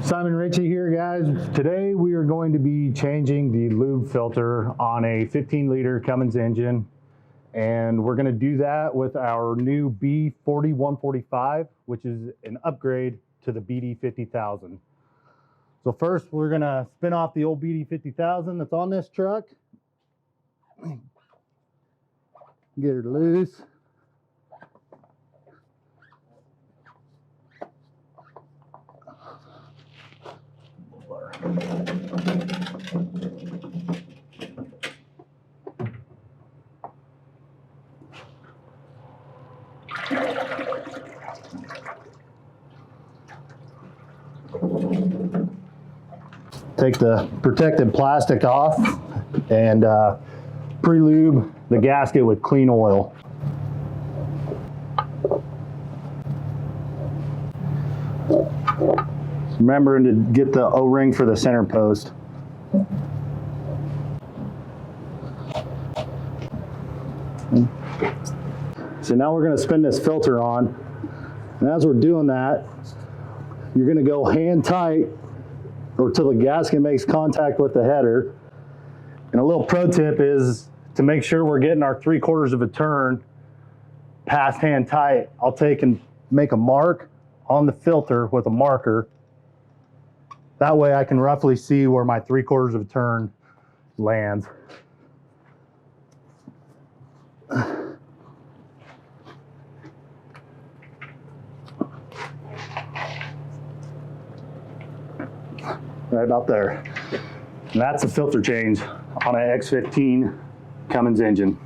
Simon Ritchie here, guys. Today we are going to be changing the lube filter on a 15-liter Cummins engine, and we're going to do that with our new B4145, which is an upgrade to the BD50,000. So first we're going to spin off the old BD50,000 that's on this truck. Get her loose. Take the protected plastic off and pre-lube the gasket with clean oil. Remembering to get the O-ring for the center post. So now we're going to spin this filter on, and as we're doing that, you're going to go hand tight or till the gasket makes contact with the header. And a little pro tip is to make sure we're getting our 3/4 of a turn past hand tight. I'll take and make a mark on the filter with a marker. That way I can roughly see where my 3/4 of a turn lands. Right about there. And that's a filter change on an X15 Cummins engine.